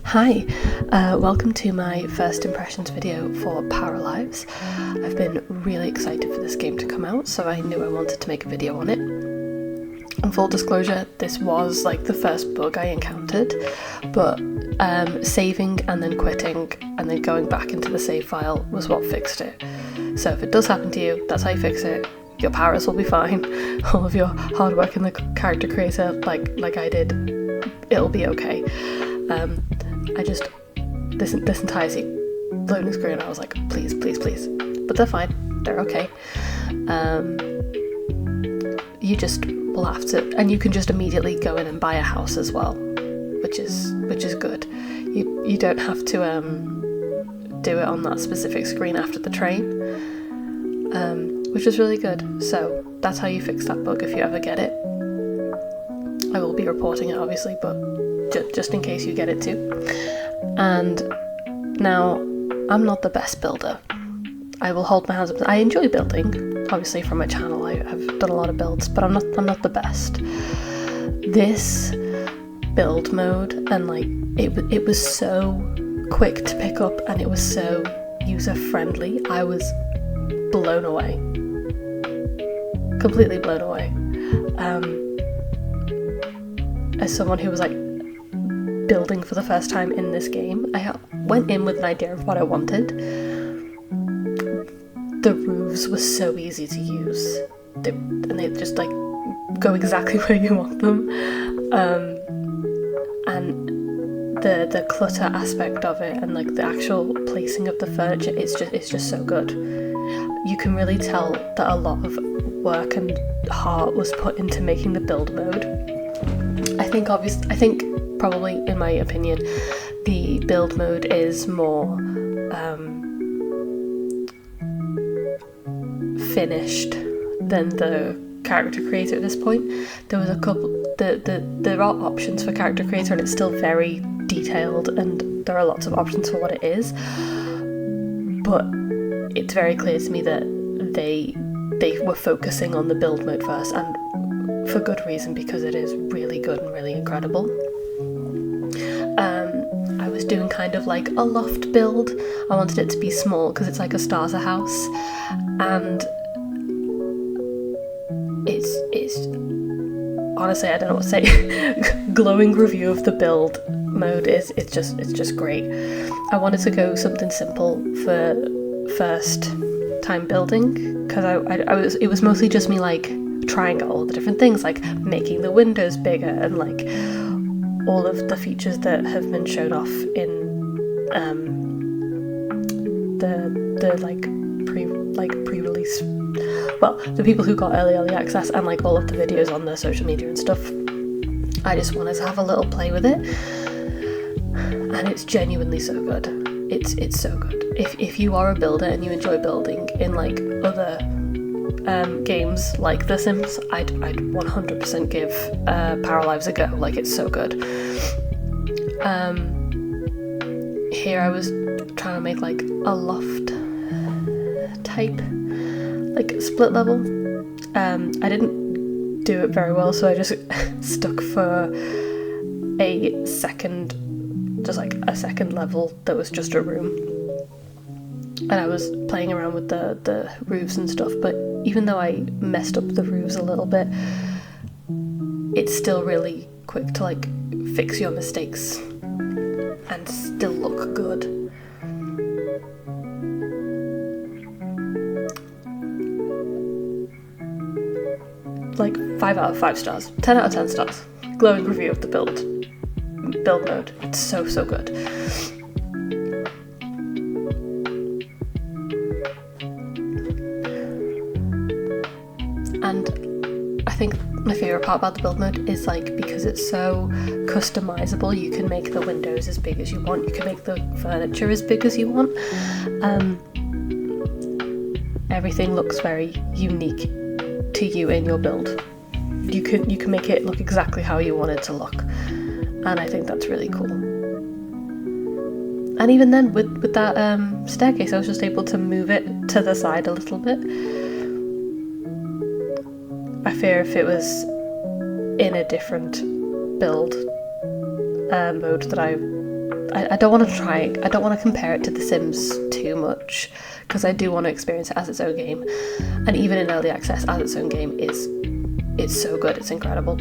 Hi, welcome to my first impressions video for Paralives. I've been really excited for this game to come out, so I knew I wanted to make a video on it. And full disclosure, this was like the first bug I encountered, but saving and then quitting and then going back into the save file was what fixed it. So if it does happen to you, that's how you fix it. Your Paras will be fine. All of your hard work in the character creator, like I did, it'll be okay. I just, this entire loading screen, I was like, please, please, please. But they're fine, they're okay. You just will have to, and you can just immediately go in and buy a house as well, which is good. You don't have to do it on that specific screen after the train, which is really good. So that's how you fix that bug if you ever get it. I will be reporting it obviously, but just in case you get it too. And now, I'm not the best builder. I will hold my hands up. I enjoy building. Obviously from my channel I've done a lot of builds, but I'm not the best. This build mode, and like it was so quick to pick up and it was so user friendly. I was blown away. Completely blown away. As someone who was like building for the first time in this game, I went in with an idea of what I wanted. The roofs were so easy to use, and they just like go exactly where you want them, and the clutter aspect of it and like the actual placing of the furniture, it's just so good. You can really tell that a lot of work and heart was put into making the build mode. I think probably, in my opinion, the build mode is more finished than the character creator at this point. There was a couple, there are options for character creator and it's still very detailed and there are lots of options for what it is, but it's very clear to me that they were focusing on the build mode first, and for good reason, because it is really good and really incredible. I was doing kind of like a loft build. I wanted it to be small because it's like a starter house, and it's honestly, I don't know what to say. Glowing review of the build mode is it's just great. I wanted to go something simple for first time building because it was mostly just me like trying out all the different things, like making the windows bigger and like all of the features that have been shown off in the pre-release, well, the people who got early access and like all of the videos on their social media and stuff. I just wanted to have a little play with it, and it's genuinely so good. It's so good. If you are a builder and you enjoy building in like other games like The Sims, I'd 100% give Paralives a go. Like, it's so good. Here I was trying to make like a loft type, like split level. I didn't do it very well, so I just stuck for a second level that was just a room. And I was playing around with the roofs and stuff, but even though I messed up the roofs a little bit, it's still really quick to like fix your mistakes and still look good. Like 5 out of 5 stars, 10 out of 10 stars. Glowing review of the build mode. It's so good. And I think my favourite part about the build mode is like, because it's so customizable, you can make the windows as big as you want, you can make the furniture as big as you want. Everything looks very unique to you in your build. You can make it look exactly how you want it to look, and I think that's really cool. And even then, with that staircase, I was just able to move it to the side a little bit. I fear if it was in a different build mode that I I don't want to compare it to The Sims too much, because I do want to experience it as its own game, and even in early access as its own game it's so good, it's incredible.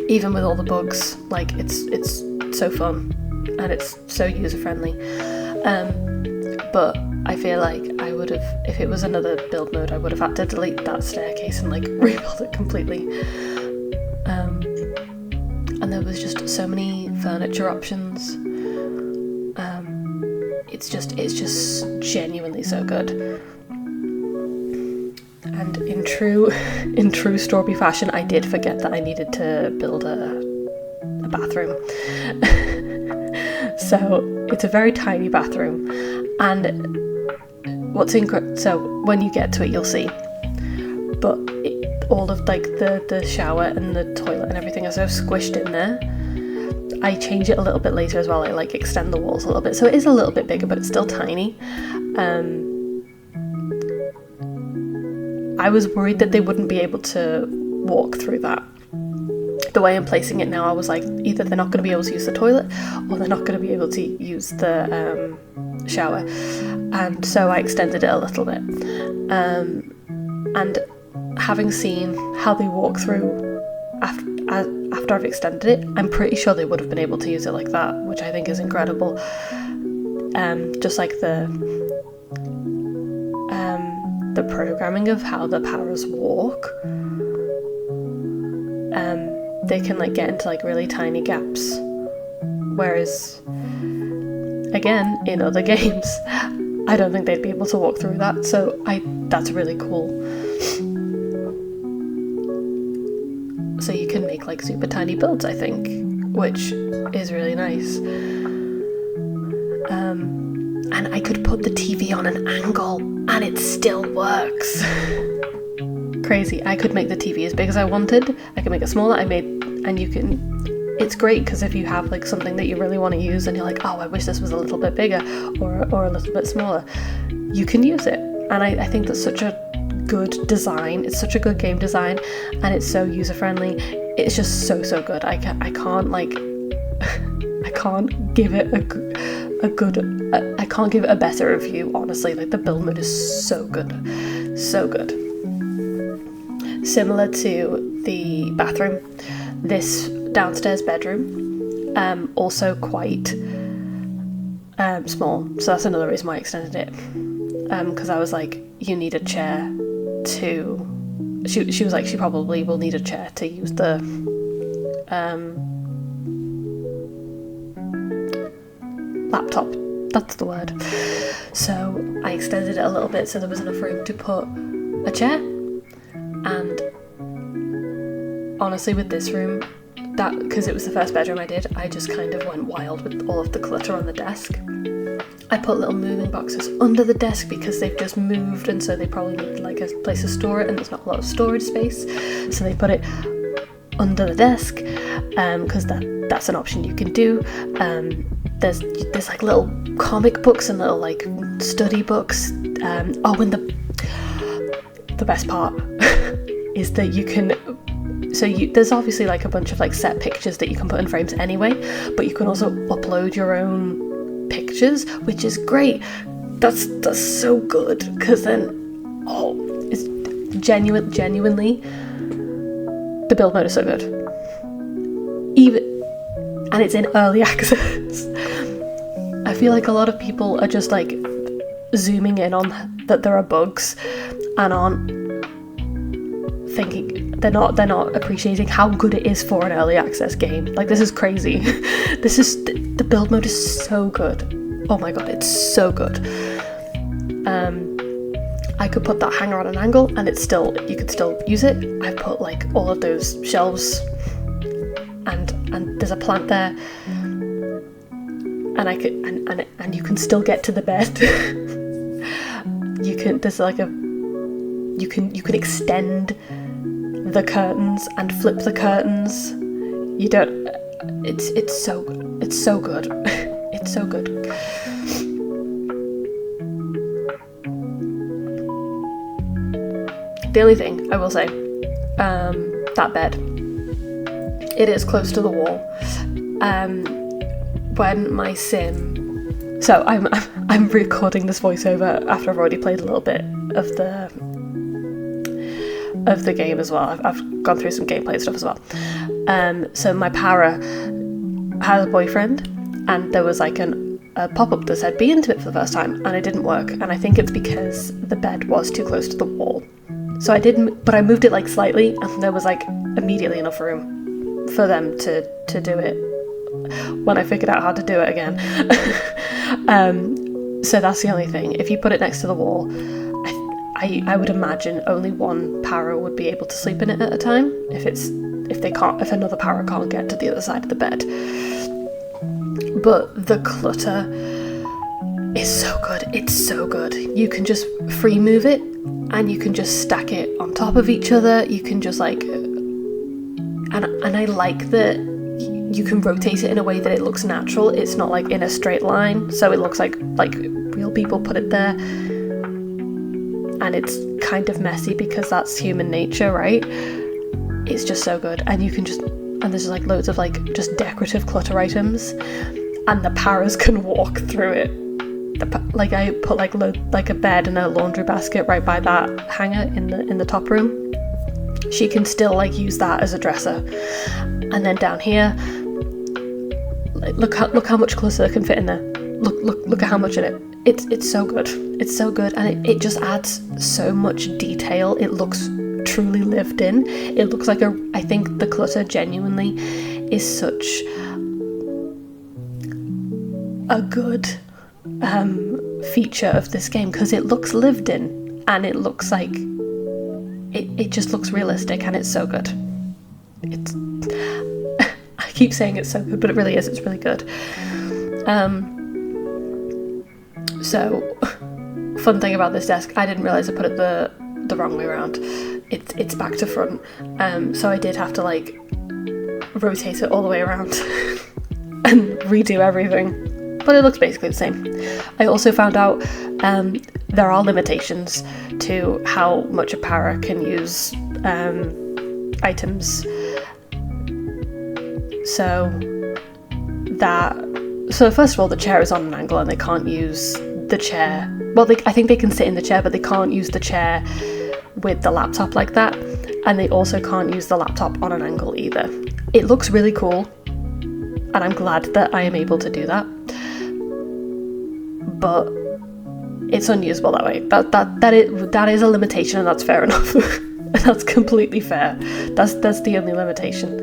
Even with all the bugs, like it's so fun and it's so user friendly. But I feel like I would have, if it was another build mode, I would have had to delete that staircase and like rebuild it completely. And there was just so many furniture options. It's just genuinely so good. And in true Strawberry fashion, I did forget that I needed to build a bathroom. So it's a very tiny bathroom, and so when you get to it, you'll see. But all of like the shower and the toilet and everything are so squished in there. I change it a little bit later as well. I like extend the walls a little bit, so it is a little bit bigger, but it's still tiny. I was worried that they wouldn't be able to walk through that. The way I'm placing it now, I was like, either they're not going to be able to use the toilet, or they're not going to be able to use the shower. And so I extended it a little bit. And having seen how they walk through after I've extended it, I'm pretty sure they would have been able to use it like that, which I think is incredible. Just like the programming of how the powers walk. They can like get into like really tiny gaps, whereas again in other games I don't think they'd be able to walk through that, so that's really cool. So you can make like super tiny builds, I think, which is really nice. And I could put the TV on an angle and it still works. Crazy. I could make the TV as big as I wanted. I could make it smaller. It's great because if you have like something that you really want to use and you're like, oh, I wish this was a little bit bigger or a little bit smaller, you can use it. And I think that's such a good design. It's such a good game design, and it's so user friendly. It's just so good. I can't give it I can't give it a better review, honestly. Like, the build mode is so good. So good. Similar to the bathroom, this downstairs bedroom, also quite small. So that's another reason why I extended it. Because I was like, you need a chair to... She was like, she probably will need a chair to use the... laptop. That's the word. So I extended it a little bit so there was enough room to put a chair. And honestly, with this room, because it was the first bedroom I did, I just kind of went wild with all of the clutter on the desk. I put little moving boxes under the desk because they've just moved, and so they probably need like a place to store it, and there's not a lot of storage space, so they put it under the desk, because that's an option you can do. There's like little comic books and little like study books. And the best part is that you can. There's obviously like a bunch of like set pictures that you can put in frames anyway, but you can also upload your own pictures, which is great. That's so good, because then it's genuinely the build mode is so good. And it's in early access. I feel like a lot of people are just like zooming in on that there are bugs and aren't thinking, they're not appreciating how good it is for an early access game. Like, this is crazy. The build mode is so good. Oh my god, it's so good. I could put that hanger on an angle and you could still use it. I put like all of those shelves and there's a plant there, and I could and you can still get to the bed. You can extend the curtains and flip the curtains. It's so good. It's so good. It's so good. The only thing I will say, that bed, it is close to the wall, when my sim, so I'm recording this voiceover after I've already played a little bit of the game as well. I've gone through some gameplay stuff as well. So my para has a boyfriend, and there was like a pop-up that said be intimate for the first time, and it didn't work, and I think it's because the bed was too close to the wall. So I didn't, but I moved it like slightly, and there was like immediately enough room for them to do it when I figured out how to do it again. So that's the only thing. If you put it next to the wall, I would imagine only one para would be able to sleep in it at a time if another para can't get to the other side of the bed. But the clutter is so good. It's so good. You can just free move it, and you can just stack it on top of each other. You can just like, and I like that you can rotate it in a way that it looks natural. It's not like in a straight line, so it looks like real people put it there. And it's kind of messy because that's human nature, right? It's just so good. And you can just, and there's like loads of like just decorative clutter items, and the paras can walk through it. Like I put like a bed and a laundry basket right by that hanger in the top room. She can still like use that as a dresser. And then down here, like, look how much clutter can fit in there. Look at how much in it. It's so good. It's so good, and it just adds so much detail. It looks truly lived in. It looks like I think the clutter genuinely is such a good feature of this game, because it looks lived in, and it looks like it just looks realistic, and it's so good. It's I keep saying it's so good, but it really is. It's really good. So, fun thing about this desk, I didn't realise I put it the wrong way around. It's back to front, so I did have to like rotate it all the way around and redo everything, but it looks basically the same. I also found out there are limitations to how much a para can use items. So first of all, the chair is on an angle, and they can't use the chair. Well, I think they can sit in the chair, but they can't use the chair with the laptop like that, and they also can't use the laptop on an angle either. It looks really cool, and I'm glad that I am able to do that, but it's unusable that way. That is a limitation, and that's fair enough. That's completely fair. That's the only limitation.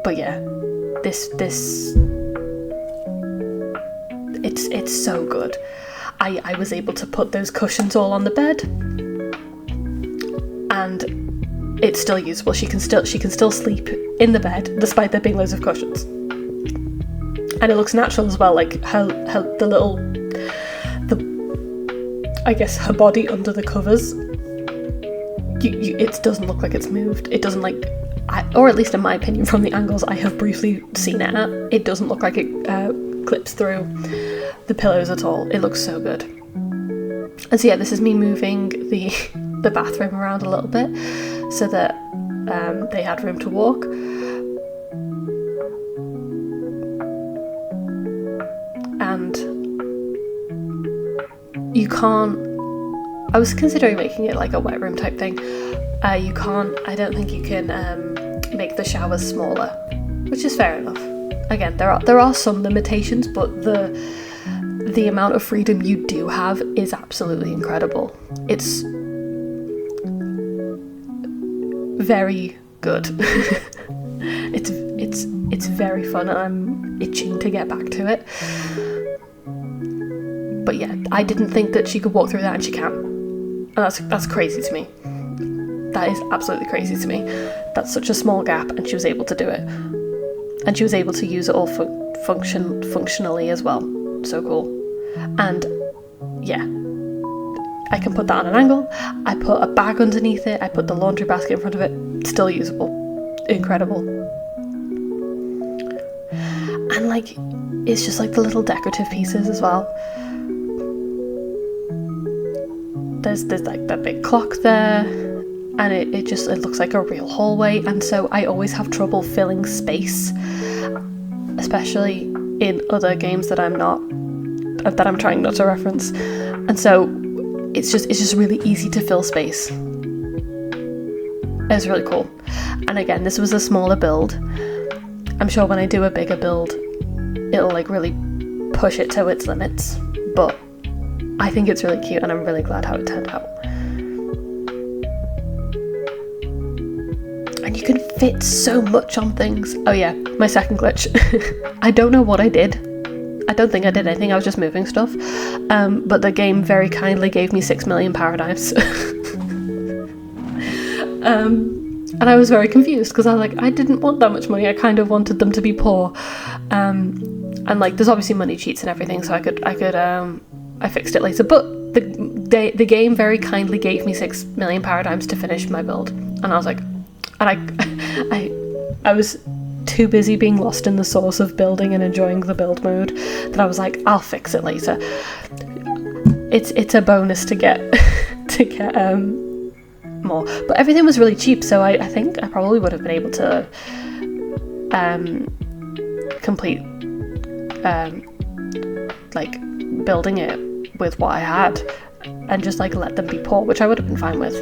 But yeah, this it's so good. I was able to put those cushions all on the bed, and it's still usable. She can still sleep in the bed despite there being loads of cushions, and it looks natural as well. Like her I guess her body under the covers. It doesn't look like it's moved. It doesn't like, or at least in my opinion, from the angles I have briefly seen it at, it doesn't look like it clips through the pillows at all. It looks so good. And so yeah, this is me moving the bathroom around a little bit so that they had room to walk. And you can't, I was considering making it like a wet room type thing. You can't, I don't think you can make the showers smaller, which is fair enough. Again, there are some limitations, but the amount of freedom you do have is absolutely incredible. It's very good. It's very fun, and I'm itching to get back to it. But yeah, I didn't think that she could walk through that, and she can. And that's crazy to me. That is absolutely crazy to me. That's such a small gap, and she was able to do it. And she was able to use it all functionally as well. So cool. And yeah, I can put that on an angle. I put a bag underneath it. I put the laundry basket in front of it. Still usable. Incredible. And like, it's just like the little decorative pieces as well. There's like that big clock there, and it looks like a real hallway, and so I always have trouble filling space, especially in other games that I'm trying not to reference. And so it's just really easy to fill space. It's really cool. And again, this was a smaller build. I'm sure when I do a bigger build, it'll like really push it to its limits. But I think it's really cute, and I'm really glad how it turned out. And you can fit so much on things. Oh yeah, my second glitch. I don't know what I did. I don't think I did anything, I was just moving stuff. But the game very kindly gave me 6 million Paralives. And I was very confused because I was like, I didn't want that much money. I kind of wanted them to be poor. And like, there's obviously money cheats and everything, so I fixed it later. But the game very kindly gave me 6 million paradigms to finish my build, and I was like, and I was too busy being lost in the source of building and enjoying the build mode that I was like, I'll fix it later. It's a bonus to get more, but everything was really cheap, so I think I probably would have been able to complete like building it with what I had and just like let them be poor, which I would have been fine with.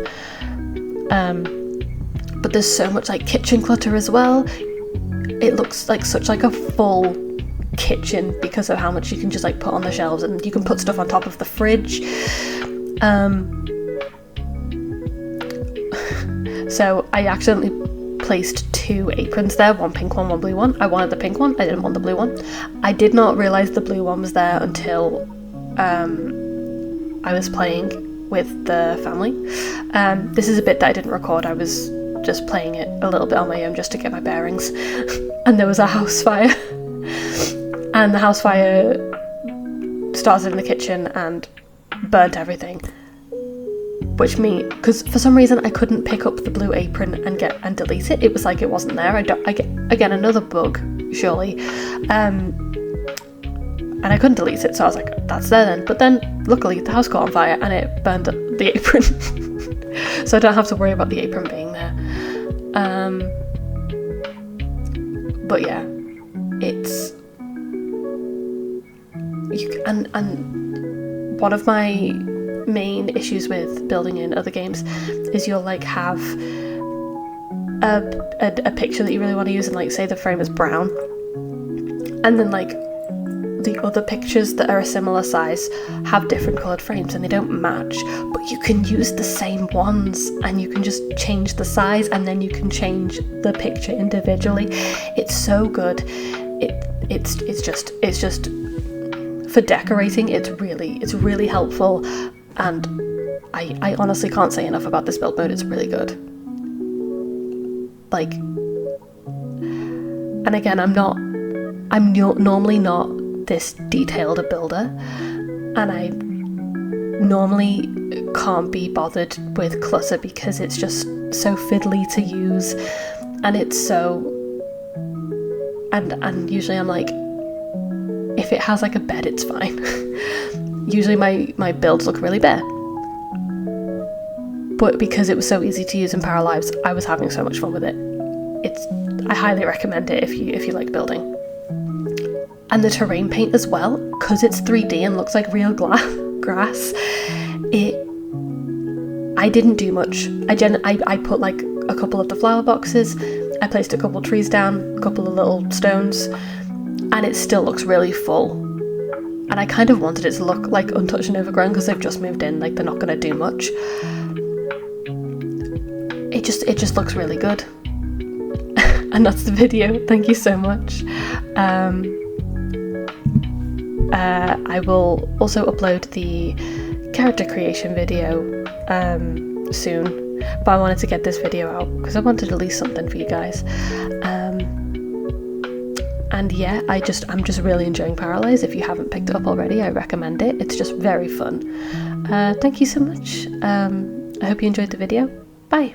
But there's so much like kitchen clutter as well. It looks like such like a full kitchen because of how much you can just like put on the shelves, and you can put stuff on top of the fridge. So I accidentally placed 2 aprons there, one pink one, one blue one. I wanted the pink one, I didn't want the blue one. I did not realise the blue one was there until I was playing with the family. This is a bit that I didn't record. I was just playing it a little bit on my own just to get my bearings. And there was a house fire. And the house fire started in the kitchen and burnt everything. Which means, because for some reason I couldn't pick up the blue apron and delete it. It was like it wasn't there. Again, another bug, surely. And I couldn't delete it, so I was like, that's there then. But then, luckily, the house caught on fire and it burned the apron. So I don't have to worry about the apron being there. But yeah, it's... And one of my main issues with building in other games is you'll like have a picture that you really want to use, and like say the frame is brown, and then like the other pictures that are a similar size have different coloured frames and they don't match, but you can use the same ones and you can just change the size and then you can change the picture individually. It's so good. It's just for decorating, it's really helpful, and I honestly can't say enough about this build mode. It's really good. Like, and again, I'm normally not this detailed a builder, and I normally can't be bothered with clutter because it's just so fiddly to use, and it's so, and usually I'm like, if it has like a bed, it's fine. Usually my builds look really bare, but because it was so easy to use in Paralives, I was having so much fun with it. I highly recommend it if you like building. And the terrain paint as well, because it's 3D and looks like real grass. I didn't do much. I put like a couple of the flower boxes, I placed a couple trees down, a couple of little stones, and it still looks really full. And I kind of wanted it to look like untouched and overgrown because they've just moved in, like they're not going to do much. It just looks really good. And that's the video. Thank you so much. I will also upload the character creation video soon, but I wanted to get this video out because I wanted at least something for you guys. And yeah, I'm just really enjoying Paralives. If you haven't picked it up already, I recommend it. It's just very fun. Thank you so much. I hope you enjoyed the video. Bye.